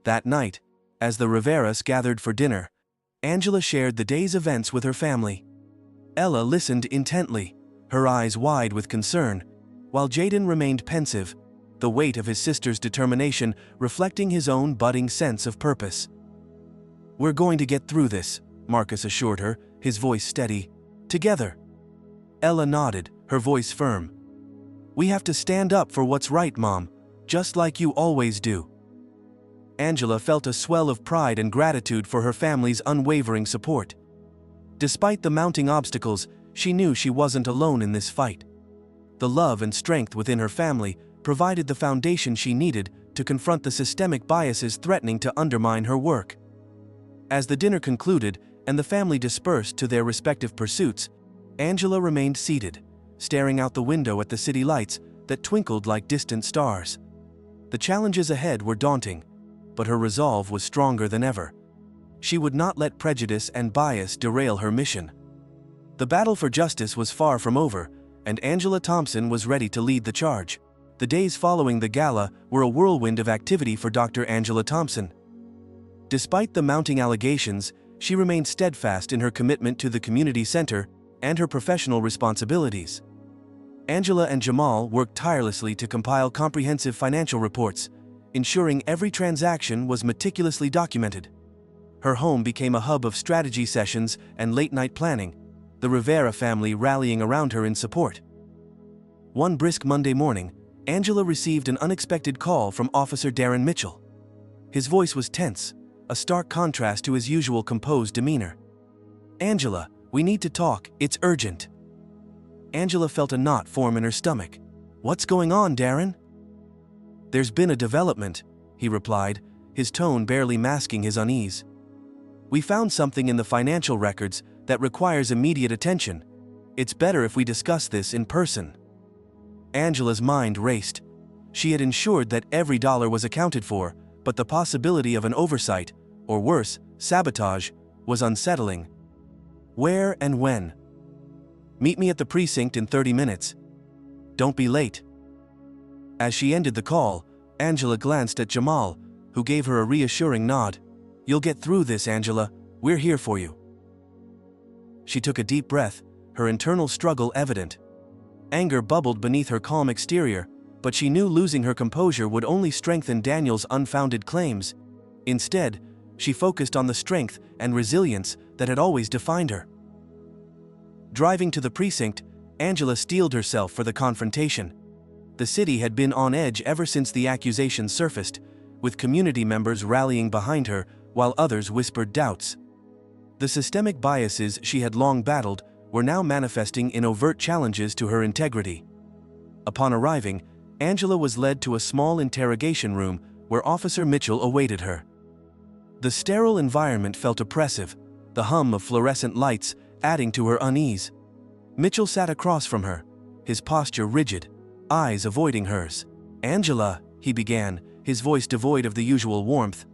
That night, as the Riveras gathered for dinner, Angela shared the day's events with her family. Ella listened intently, her eyes wide with concern, while Jaden remained pensive, the weight of his sister's determination reflecting his own budding sense of purpose. "We're going to get through this," Marcus assured her, his voice steady. "Together." Ella nodded, her voice firm. "We have to stand up for what's right, Mom, just like you always do." Angela felt a swell of pride and gratitude for her family's unwavering support. Despite the mounting obstacles, she knew she wasn't alone in this fight. The love and strength within her family provided the foundation she needed to confront the systemic biases threatening to undermine her work. As the dinner concluded and the family dispersed to their respective pursuits, Angela remained seated, staring out the window at the city lights that twinkled like distant stars. The challenges ahead were daunting, but her resolve was stronger than ever. She would not let prejudice and bias derail her mission. The battle for justice was far from over, and Angela Thompson was ready to lead the charge. The days following the gala were a whirlwind of activity for Dr. Angela Thompson. Despite the mounting allegations, she remained steadfast in her commitment to the community center and her professional responsibilities. Angela and Jamal worked tirelessly to compile comprehensive financial reports, ensuring every transaction was meticulously documented. Her home became a hub of strategy sessions and late-night planning, the Rivera family rallying around her in support. One brisk Monday morning, Angela received an unexpected call from Officer Darren Mitchell. His voice was tense, a stark contrast to his usual composed demeanor. "Angela, we need to talk, it's urgent." Angela felt a knot form in her stomach. "What's going on, Darren?" "There's been a development," he replied, his tone barely masking his unease. "We found something in the financial records that requires immediate attention. It's better if we discuss this in person." Angela's mind raced. She had ensured that every dollar was accounted for, but the possibility of an oversight, or worse, sabotage, was unsettling. "Where and when?" "Meet me at the precinct in 30 minutes. Don't be late." As she ended the call, Angela glanced at Jamal, who gave her a reassuring nod. "You'll get through this, Angela. We're here for you." She took a deep breath, her internal struggle evident. Anger bubbled beneath her calm exterior, but she knew losing her composure would only strengthen Daniel's unfounded claims. Instead, she focused on the strength and resilience that had always defined her. Driving to the precinct, Angela steeled herself for the confrontation. The city had been on edge ever since the accusations surfaced, with community members rallying behind her while others whispered doubts. The systemic biases she had long battled were now manifesting in overt challenges to her integrity. Upon arriving, Angela was led to a small interrogation room where Officer Mitchell awaited her. The sterile environment felt oppressive, the hum of fluorescent lights adding to her unease. Mitchell sat across from her, his posture rigid, eyes avoiding hers. "Angela," he began, his voice devoid of the usual warmth.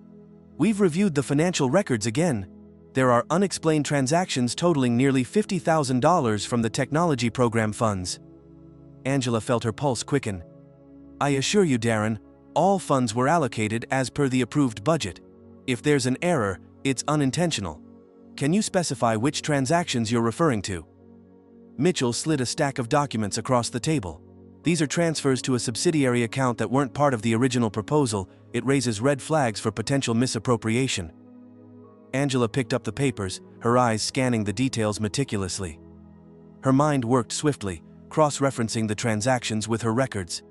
"We've reviewed the financial records again. There are unexplained transactions totaling nearly $50,000 from the technology program funds." Angela felt her pulse quicken. "I assure you, Darren, all funds were allocated as per the approved budget. If there's an error, it's unintentional. Can you specify which transactions you're referring to?" Mitchell slid a stack of documents across the table. "These are transfers to a subsidiary account that weren't part of the original proposal. It raises red flags for potential misappropriation." Angela picked up the papers, her eyes scanning the details meticulously. Her mind worked swiftly, cross-referencing the transactions with her records.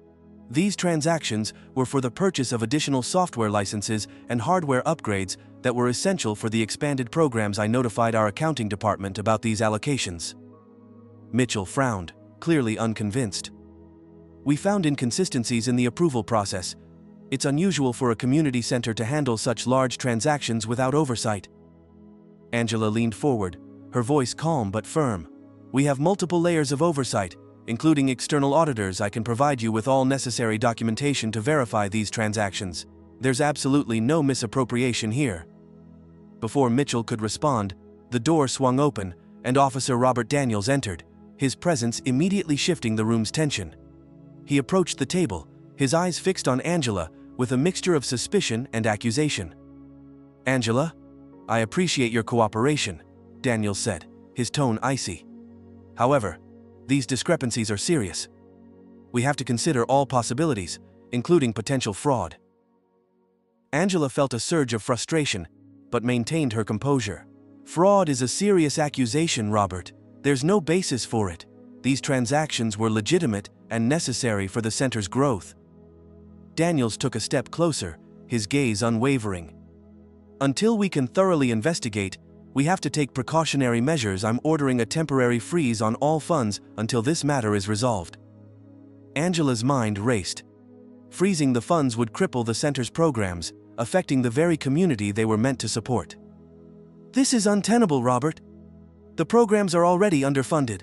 These transactions were for the purchase of additional software licenses and hardware upgrades that were essential for the expanded programs. "I notified our accounting department about these allocations." Mitchell frowned, clearly unconvinced. "We found inconsistencies in the approval process. It's unusual for a community center to handle such large transactions without oversight." Angela leaned forward, her voice calm but firm. "We have multiple layers of oversight, including external auditors. I can provide you with all necessary documentation to verify these transactions. There's absolutely no misappropriation here." Before Mitchell could respond, the door swung open, and Officer Robert Daniels entered, his presence immediately shifting the room's tension. He approached the table, his eyes fixed on Angela, with a mixture of suspicion and accusation. "Angela, I appreciate your cooperation," Daniels said, his tone icy. "However, these discrepancies are serious. We have to consider all possibilities, including potential fraud." Angela felt a surge of frustration, but maintained her composure. "Fraud is a serious accusation, Robert. There's no basis for it. These transactions were legitimate and necessary for the center's growth." Daniels took a step closer, his gaze unwavering. "Until we can thoroughly investigate, we have to take precautionary measures. I'm ordering a temporary freeze on all funds until this matter is resolved." Angela's mind raced. Freezing the funds would cripple the center's programs, affecting the very community they were meant to support. "This is untenable, Robert. The programs are already underfunded.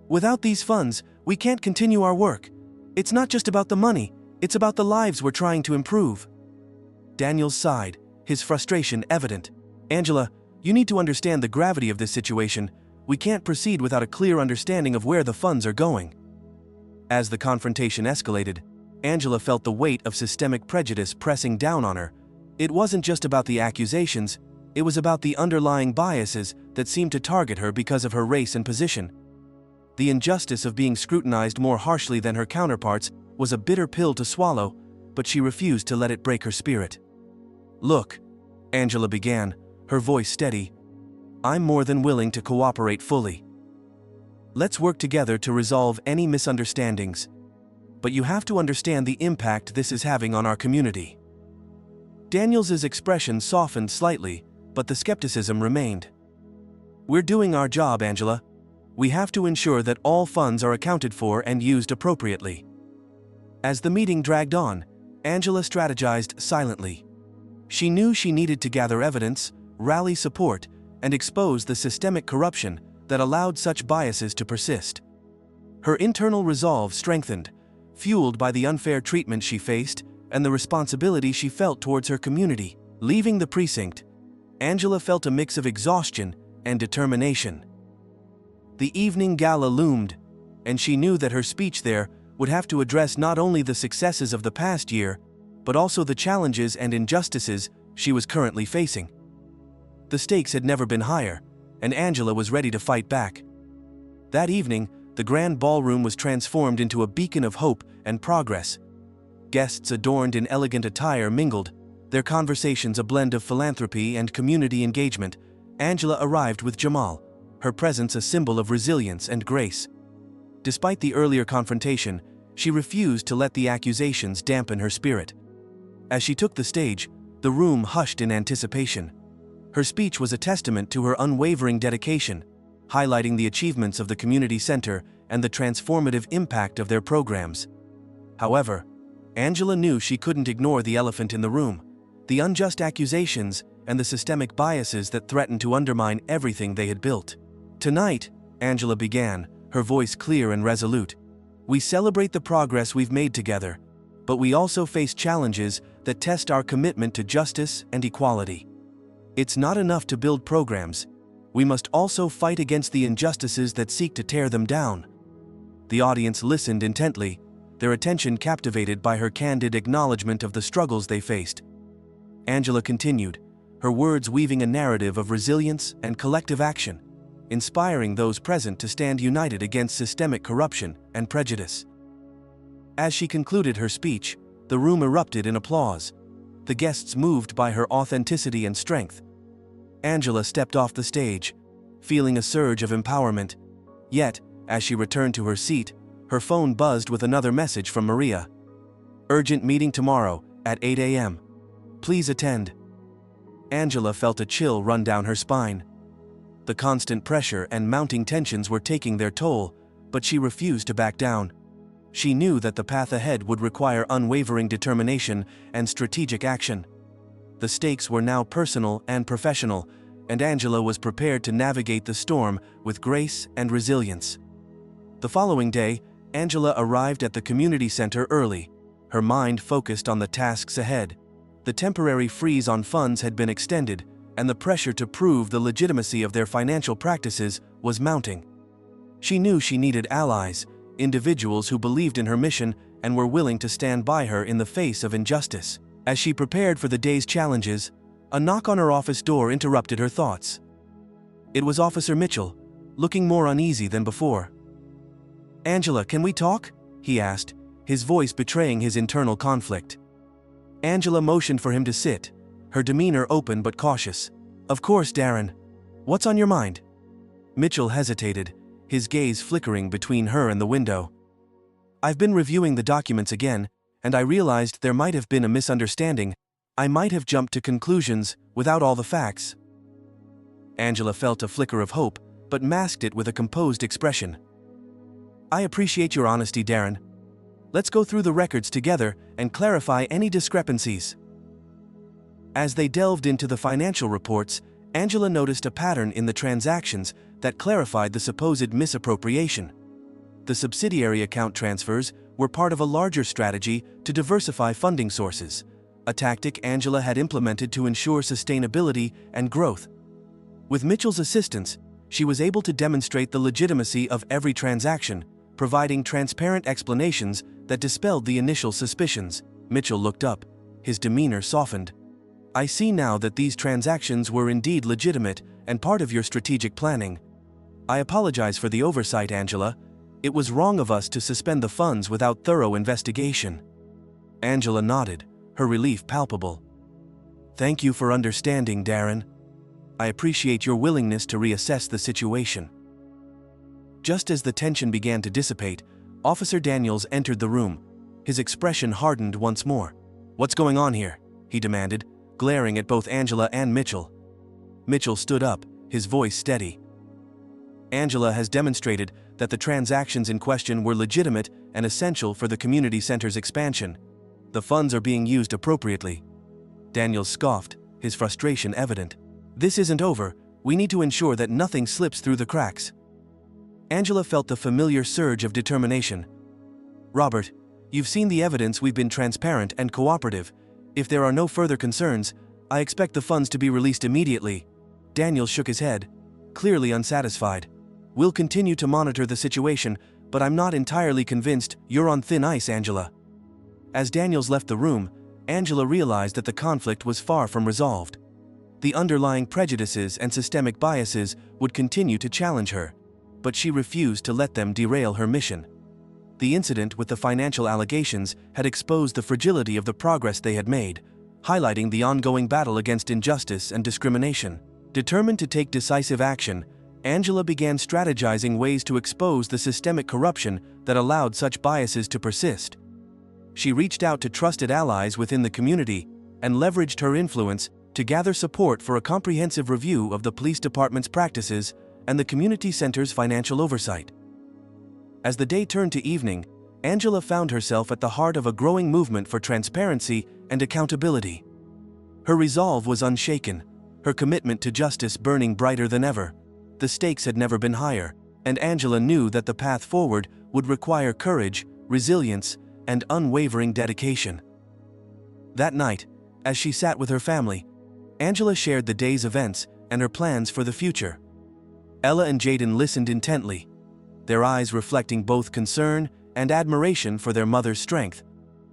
Without these funds, we can't continue our work. It's not just about the money, it's about the lives we're trying to improve." Daniels sighed, his frustration evident. "Angela, you need to understand the gravity of this situation. We can't proceed without a clear understanding of where the funds are going." As the confrontation escalated, Angela felt the weight of systemic prejudice pressing down on her. It wasn't just about the accusations, it was about the underlying biases that seemed to target her because of her race and position. The injustice of being scrutinized more harshly than her counterparts was a bitter pill to swallow, but she refused to let it break her spirit. "Look," Angela began, her voice steady, "I'm more than willing to cooperate fully. Let's work together to resolve any misunderstandings. But you have to understand the impact this is having on our community." Daniels's expression softened slightly, but the skepticism remained. "We're doing our job, Angela. We have to ensure that all funds are accounted for and used appropriately." As the meeting dragged on, Angela strategized silently. She knew she needed to gather evidence, rally support, and expose the systemic corruption that allowed such biases to persist. Her internal resolve strengthened, fueled by the unfair treatment she faced and the responsibility she felt towards her community. Leaving the precinct, Angela felt a mix of exhaustion and determination. The evening gala loomed, and she knew that her speech there would have to address not only the successes of the past year, but also the challenges and injustices she was currently facing. The stakes had never been higher, and Angela was ready to fight back. That evening, the grand ballroom was transformed into a beacon of hope and progress. Guests adorned in elegant attire mingled, their conversations a blend of philanthropy and community engagement. Angela arrived with Jamal, her presence a symbol of resilience and grace. Despite the earlier confrontation, she refused to let the accusations dampen her spirit. As she took the stage, the room hushed in anticipation. Her speech was a testament to her unwavering dedication, highlighting the achievements of the community center and the transformative impact of their programs. However, Angela knew she couldn't ignore the elephant in the room: the unjust accusations and the systemic biases that threatened to undermine everything they had built. "Tonight," Angela began, her voice clear and resolute, "we celebrate the progress we've made together, but we also face challenges that test our commitment to justice and equality. It's not enough to build programs. We must also fight against the injustices that seek to tear them down." The audience listened intently, their attention captivated by her candid acknowledgement of the struggles they faced. Angela continued, her words weaving a narrative of resilience and collective action, inspiring those present to stand united against systemic corruption and prejudice. As she concluded her speech, the room erupted in applause, the guests moved by her authenticity and strength. Angela stepped off the stage, feeling a surge of empowerment. Yet, as she returned to her seat, her phone buzzed with another message from Maria. "Urgent meeting tomorrow, at 8 a.m. Please attend." Angela felt a chill run down her spine. The constant pressure and mounting tensions were taking their toll, but she refused to back down. She knew that the path ahead would require unwavering determination and strategic action. The stakes were now personal and professional, and Angela was prepared to navigate the storm with grace and resilience. The following day, Angela arrived at the community center early, her mind focused on the tasks ahead. The temporary freeze on funds had been extended, and the pressure to prove the legitimacy of their financial practices was mounting. She knew she needed allies, individuals who believed in her mission and were willing to stand by her in the face of injustice. As she prepared for the day's challenges, a knock on her office door interrupted her thoughts. It was Officer Mitchell, looking more uneasy than before. "Angela, can we talk?" he asked, his voice betraying his internal conflict. Angela motioned for him to sit, her demeanor open but cautious. "Of course, Darren. What's on your mind?" Mitchell hesitated, his gaze flickering between her and the window. "I've been reviewing the documents again, and I realized there might have been a misunderstanding. I might have jumped to conclusions without all the facts." Angela felt a flicker of hope, but masked it with a composed expression. "I appreciate your honesty, Darren. Let's go through the records together and clarify any discrepancies." As they delved into the financial reports, Angela noticed a pattern in the transactions that clarified the supposed misappropriation. The subsidiary account transfers were part of a larger strategy to diversify funding sources, a tactic Angela had implemented to ensure sustainability and growth. With Mitchell's assistance, she was able to demonstrate the legitimacy of every transaction, providing transparent explanations that dispelled the initial suspicions. Mitchell looked up, his demeanor softened. "I see now that these transactions were indeed legitimate and part of your strategic planning. I apologize for the oversight, Angela. It was wrong of us to suspend the funds without thorough investigation." Angela nodded, her relief palpable. "Thank you for understanding, Darren. I appreciate your willingness to reassess the situation." Just as the tension began to dissipate, Officer Daniels entered the room. His expression hardened once more. "What's going on here?" he demanded, glaring at both Angela and Mitchell. Mitchell stood up, his voice steady. "Angela has demonstrated that the transactions in question were legitimate and essential for the community center's expansion. The funds are being used appropriately." Daniels scoffed, his frustration evident. "This isn't over. We need to ensure that nothing slips through the cracks." Angela felt the familiar surge of determination. "Robert, you've seen the evidence. We've been transparent and cooperative. If there are no further concerns, I expect the funds to be released immediately." Daniels shook his head, clearly unsatisfied. "We'll continue to monitor the situation, but I'm not entirely convinced. You're on thin ice, Angela." As Daniels left the room, Angela realized that the conflict was far from resolved. The underlying prejudices and systemic biases would continue to challenge her, but she refused to let them derail her mission. The incident with the financial allegations had exposed the fragility of the progress they had made, highlighting the ongoing battle against injustice and discrimination. Determined to take decisive action, Angela began strategizing ways to expose the systemic corruption that allowed such biases to persist. She reached out to trusted allies within the community and leveraged her influence to gather support for a comprehensive review of the police department's practices and the community center's financial oversight. As the day turned to evening, Angela found herself at the heart of a growing movement for transparency and accountability. Her resolve was unshaken, her commitment to justice burning brighter than ever. The stakes had never been higher, and Angela knew that the path forward would require courage, resilience, and unwavering dedication. That night, as she sat with her family, Angela shared the day's events and her plans for the future. Ella and Jaden listened intently, their eyes reflecting both concern and admiration for their mother's strength.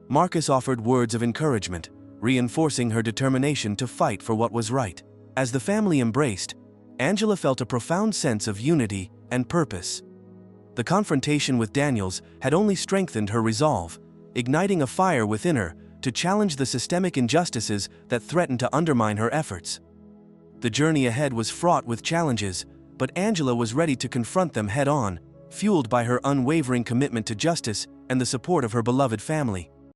Marcus offered words of encouragement, reinforcing her determination to fight for what was right. As the family embraced, Angela felt a profound sense of unity and purpose. The confrontation with Daniels had only strengthened her resolve, igniting a fire within her to challenge the systemic injustices that threatened to undermine her efforts. The journey ahead was fraught with challenges, but Angela was ready to confront them head-on, fueled by her unwavering commitment to justice and the support of her beloved family.